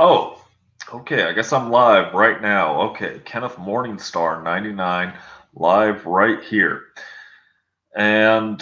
Oh, okay. I guess I'm live right now. Okay, Kenneth Morningstar 99 live right here. And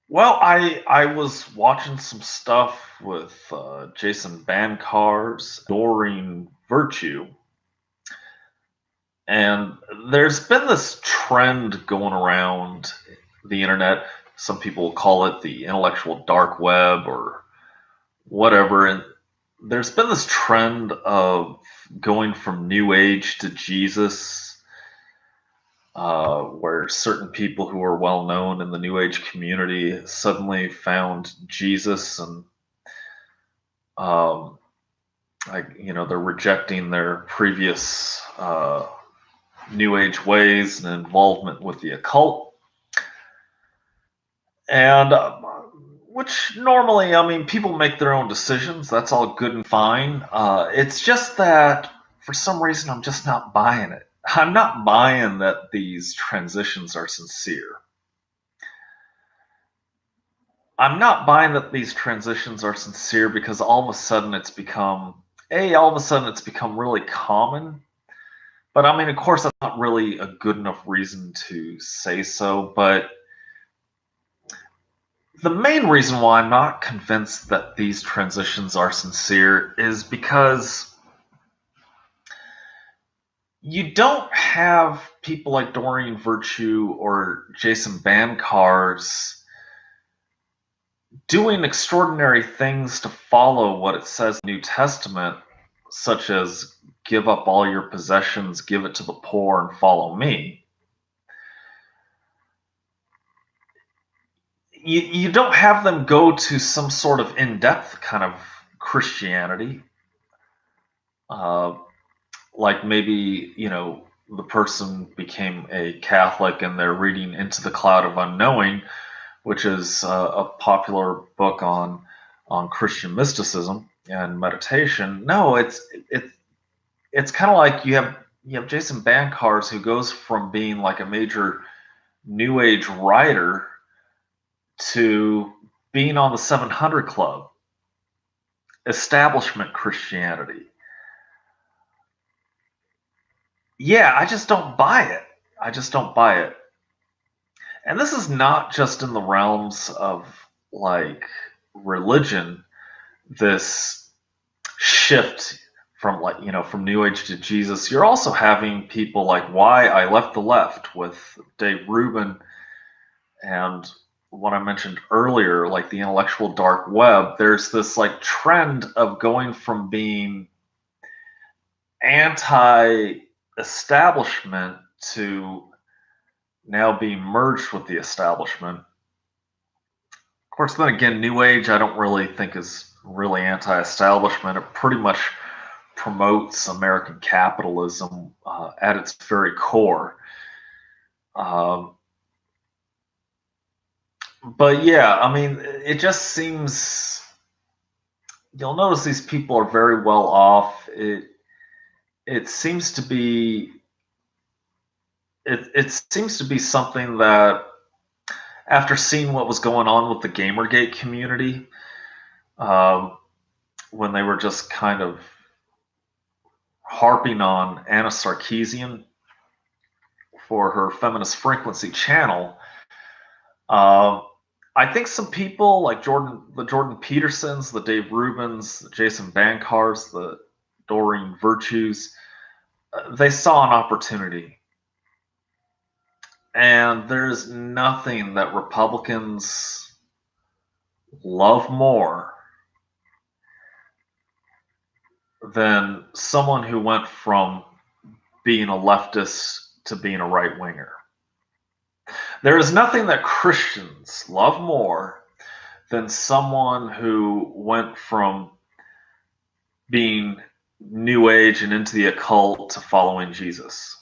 well, I was watching some stuff with Jason Bancar's Doreen Virtue, and there's been this trend going around the internet. Some people call it the intellectual dark web or whatever, and there's been this trend of going from New Age to Jesus, where certain people who are well known in the New Age community suddenly found Jesus, and um, they're rejecting their previous New Age ways and involvement with the occult, and which normally, I mean, people make their own decisions. That's all good and fine. It's just that for some reason, I'm just not buying it. I'm not buying that these transitions are sincere. I'm not buying that these transitions are sincere because all of a sudden it's become really common. But I mean, of course, that's not really a good enough reason to say so. But the main reason why I'm not convinced that these transitions are sincere is because you don't have people like Doreen Virtue or Jason Bancars doing extraordinary things to follow what it says in the New Testament, such as give up all your possessions, give it to the poor, and follow me. You don't have them go to some sort of in-depth kind of Christianity, uh, like maybe the person became a Catholic and they're reading Into the Cloud of Unknowing, which is a popular book on Christian mysticism and meditation. No, it's kind of like you have Jason Bancars who goes from being like a major New Age writer to being on the 700 Club, establishment Christianity. Yeah, I just don't buy it. I just don't buy it. And this is not just in the realms of like religion, this shift from from New Age to Jesus. You're also having people like Why I Left the Left with Dave Rubin and what I mentioned earlier, like the intellectual dark web. There's this like trend of going from being anti-establishment to now being merged with the establishment. Of course, then again, New Age I don't really think is really anti-establishment. It pretty much promotes American capitalism at its very core. Um, but yeah, I mean, it just seems you'll notice these people are very well off. It seems to be it seems to be something that after seeing what was going on with the Gamergate community, um, when they were just kind of harping on Anna Sarkeesian for her feminist frequency channel, um, I think some people like the Jordan Petersons, the Dave Rubins, the Jason Bancars, the Doreen Virtues, they saw an opportunity. And there's nothing that Republicans love more than someone who went from being a leftist to being a right winger. There is nothing that Christians love more than someone who went from being New Age and into the occult to following Jesus.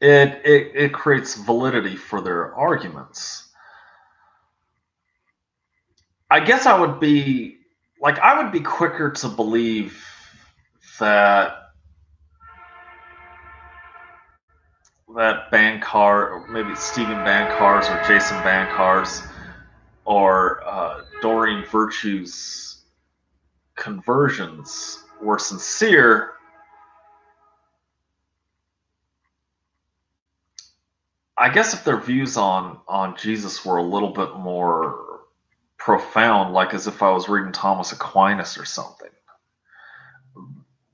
It creates validity for their arguments. I guess I would be quicker to believe that Bankar, or maybe Stephen Bankars or Jason Bankars, or Doreen Virtue's conversions were sincere, I guess if their views on Jesus were a little bit more profound, like as if I was reading Thomas Aquinas or something.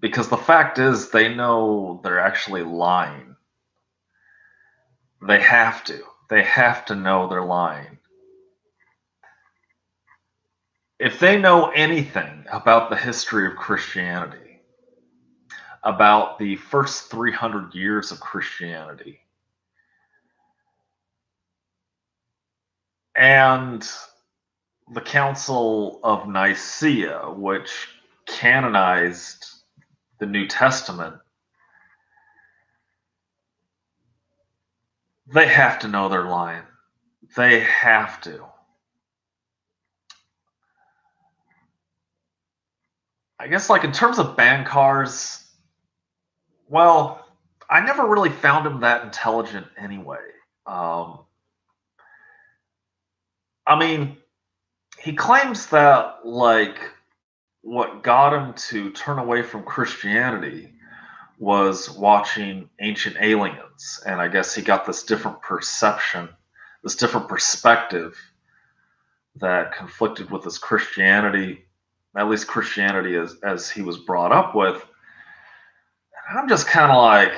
Because the fact is, they know they're actually lying. They have to. They have to know they're lying. If they know anything about the history of Christianity, about the first 300 years of Christianity, and the Council of Nicaea, which canonized the New Testament, they have to know they're lying. They have to. I guess, like, in terms of Bankars, well, I never really found him that intelligent anyway. Um, I mean, he claims that, like, what got him to turn away from Christianity was watching Ancient Aliens, and I guess he got this different perception, this different perspective that conflicted with his Christianity, at least Christianity as he was brought up with. And I'm just kind of like,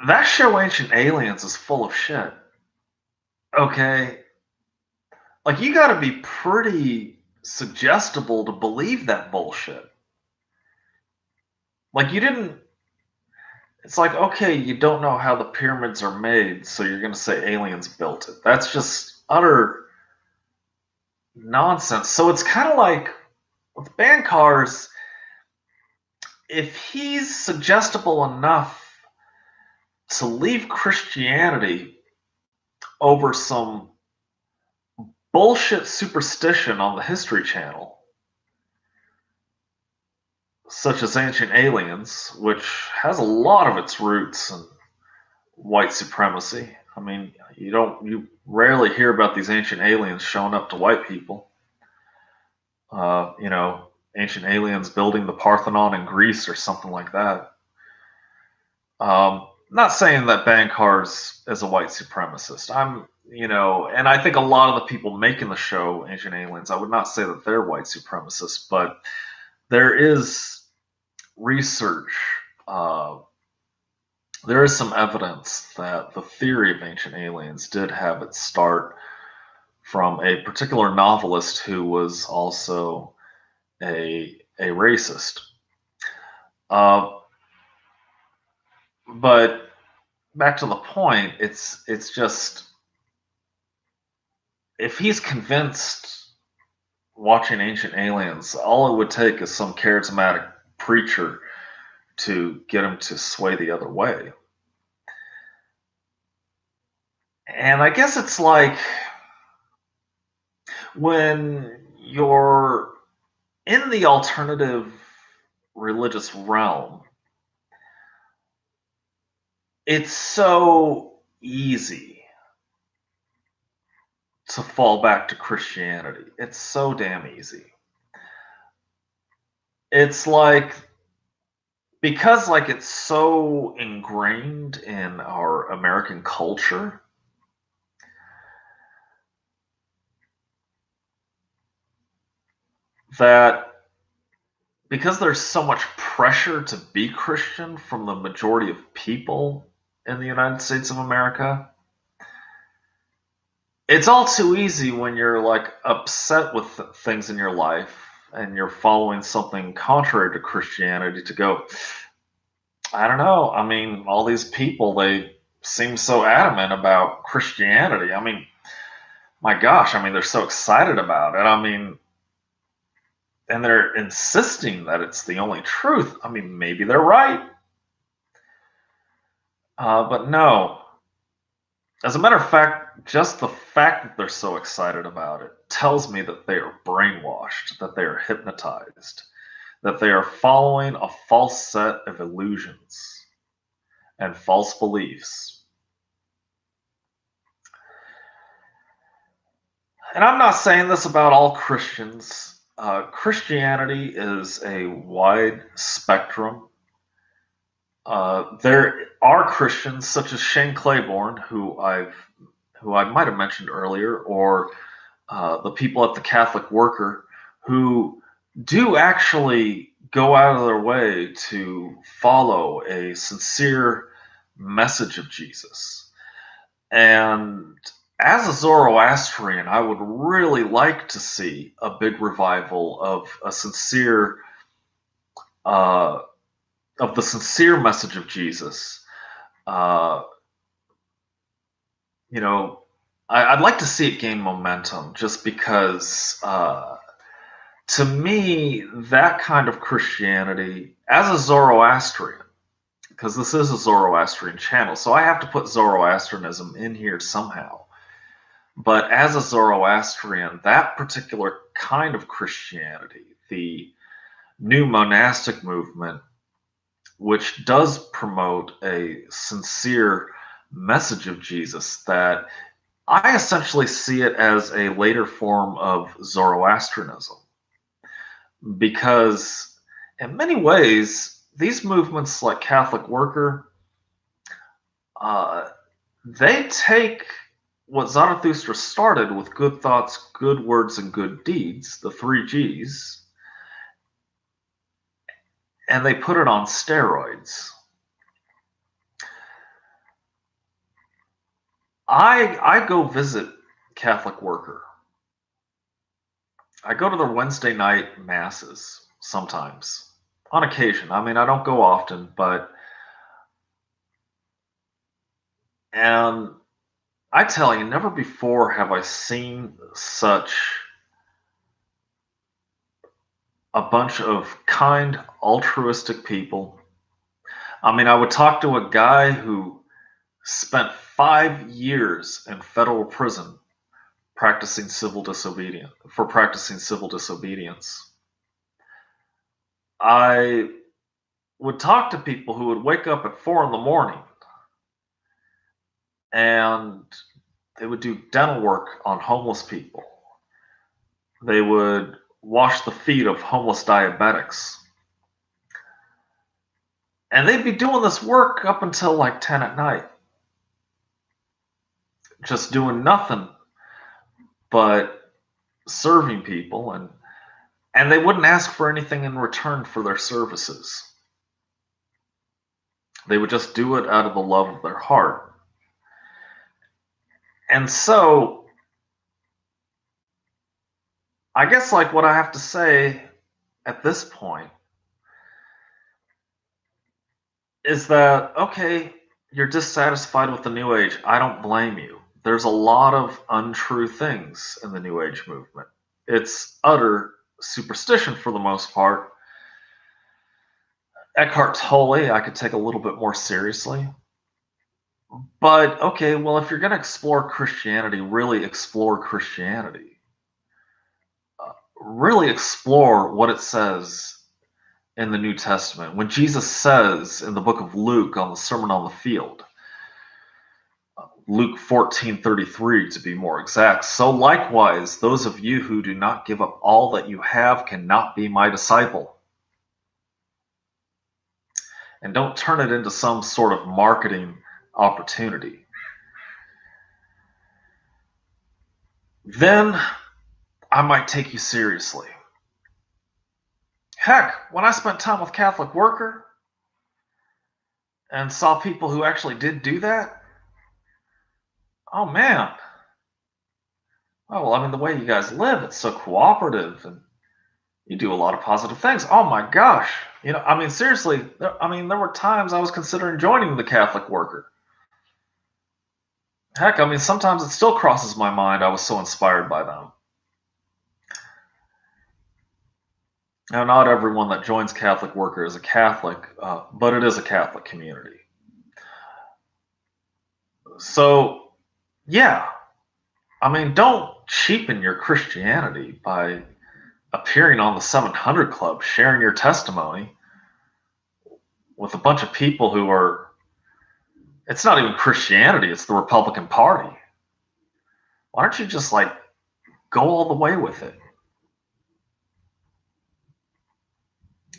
that show Ancient Aliens is full of shit. Okay? Like, you gotta be pretty suggestible to believe that bullshit. Like, you didn't. It's like, okay, you don't know how the pyramids are made, so you're gonna say aliens built it. That's just utter nonsense. So it's kind of like with Bankars, if he's suggestible enough to leave Christianity over some bullshit superstition on the History Channel, such as Ancient Aliens, which has a lot of its roots in white supremacy. I mean, you rarely hear about these ancient aliens showing up to white people. You know, ancient aliens building the Parthenon in Greece or something like that. Not saying that Bankars is a white supremacist. And I think a lot of the people making the show, Ancient Aliens, I would not say that they're white supremacists, but there is research, uh, there is some evidence that the theory of ancient aliens did have its start from a particular novelist who was also a racist. Uh, but back to the point, it's just, if he's convinced watching Ancient Aliens, all it would take is some charismatic preacher to get him to sway the other way. And I guess it's like when you're in the alternative religious realm, it's so easy to fall back to Christianity. It's so damn easy. It's like, because like it's so ingrained in our American culture, that because there's so much pressure to be Christian from the majority of people in the United States of America, it's all too easy when you're like upset with things in your life and you're following something contrary to Christianity to go, I don't know. I mean, all these people, they seem so adamant about Christianity. I mean, my gosh, I mean, they're so excited about it. I mean, and they're insisting that it's the only truth. I mean, maybe they're right. But no. As a matter of fact, just the fact that they're so excited about it tells me that they are brainwashed, that they are hypnotized, that they are following a false set of illusions and false beliefs. And I'm not saying this about all Christians. Christianity is a wide spectrum. There are Christians such as Shane Claiborne, who I might have mentioned earlier, or the people at the Catholic Worker, who do actually go out of their way to follow a sincere message of Jesus. And as a Zoroastrian, I would really like to see a big revival of a sincere, uh, of the sincere message of Jesus. Uh, you know, I'd like to see it gain momentum, just because, to me, that kind of Christianity, as a Zoroastrian, because this is a Zoroastrian channel, so I have to put Zoroastrianism in here somehow. But as a Zoroastrian, that particular kind of Christianity, the new monastic movement, which does promote a sincere message of Jesus, that I essentially see it as a later form of Zoroastrianism. Because in many ways, these movements like Catholic Worker, uh, they take what Zarathustra started with good thoughts, good words, and good deeds, the three G's, and they put it on steroids. I go visit Catholic Worker. I go to their Wednesday night masses sometimes, on occasion. I mean, I don't go often, and I tell you, never before have I seen such a bunch of kind, altruistic people. I mean, I would talk to a guy who spent 5 years in federal prison practicing civil disobedience for practicing civil disobedience. I would talk to people who would wake up at 4 in the morning and they would do dental work on homeless people. They would wash the feet of homeless diabetics. And they'd be doing this work up until like 10 at night, just doing nothing but serving people, and they wouldn't ask for anything in return for their services. They would just do it out of the love of their heart. And so, I guess like what I have to say at this point is that, okay, you're dissatisfied with the New Age. I don't blame you. There's a lot of untrue things in the New Age movement. It's utter superstition for the most part. Eckhart Tolle, I could take a little bit more seriously. But, okay, well, if you're going to explore Christianity, really explore Christianity. Really explore what it says in the New Testament. When Jesus says in the book of Luke on the Sermon on the Field, Luke 14:33 to be more exact, so likewise, those of you who do not give up all that you have cannot be my disciple. And don't turn it into some sort of marketing opportunity. Then I might take you seriously. Heck, when I spent time with Catholic Worker and saw people who actually did do that, oh man. Oh, well, I mean, the way you guys live, it's so cooperative and you do a lot of positive things. Oh my gosh. I mean, seriously, there were times I was considering joining the Catholic Worker. Heck, I mean, sometimes it still crosses my mind. I was so inspired by them. Now, not everyone that joins Catholic Worker is a Catholic, but it is a Catholic community. So, yeah, I mean, don't cheapen your Christianity by appearing on the 700 Club, sharing your testimony with a bunch of people who are, it's not even Christianity, it's the Republican Party. Why don't you just go all the way with it.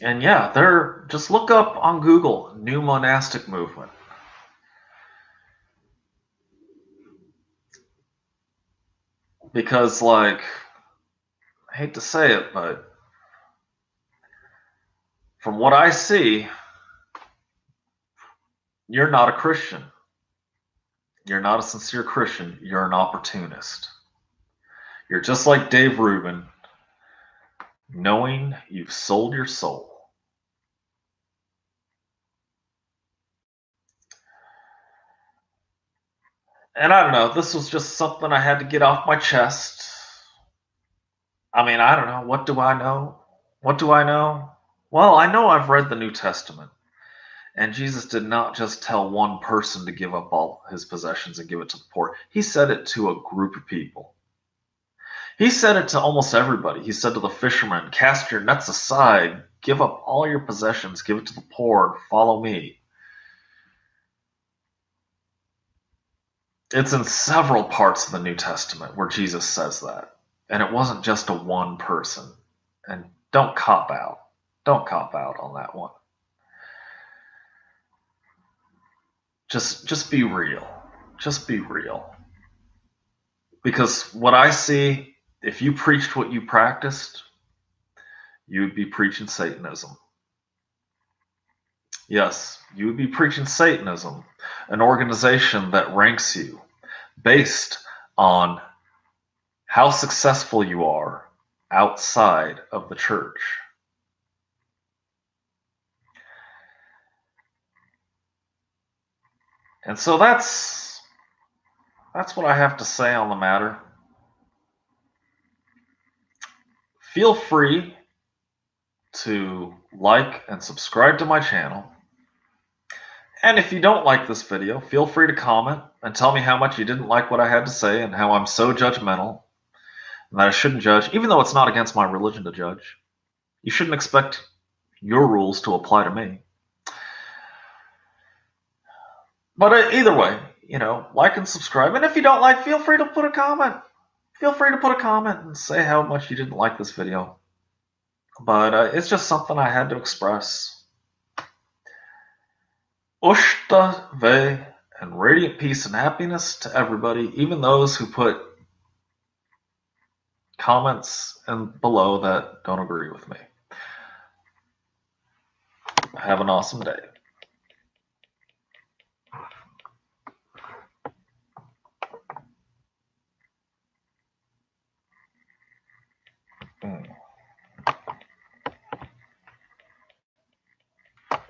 And yeah, just look up on Google new monastic movement. Because, like, I hate to say it, but from what I see, you're not a Christian. You're not a sincere Christian. You're an opportunist. You're just like Dave Rubin, knowing you've sold your soul. And I don't know, this was just something I had to get off my chest. I mean, I don't know. What do I know? What do I know? Well, I know I've read the New Testament. And Jesus did not just tell one person to give up all his possessions and give it to the poor. He said it to a group of people. He said it to almost everybody. He said to the fishermen, cast your nets aside, give up all your possessions, give it to the poor, and follow me. It's in several parts of the New Testament where Jesus says that. And it wasn't just a one person. And don't cop out. Don't cop out on that one. Just be real. Just be real. Because what I see, if you preached what you practiced, you would be preaching Satanism. Yes, you would be preaching Satanism, an organization that ranks you based on how successful you are outside of the church. And so that's what I have to say on the matter. Feel free to like and subscribe to my channel. And if you don't like this video, feel free to comment and tell me how much you didn't like what I had to say and how I'm so judgmental and that I shouldn't judge, even though it's not against my religion to judge. You shouldn't expect your rules to apply to me. But either way, like and subscribe. And if you don't like, feel free to put a comment. Feel free to put a comment and say how much you didn't like this video. But it's just something I had to express. Ushta ve, and radiant peace and happiness to everybody, even those who put comments and below that don't agree with me. Have an awesome day.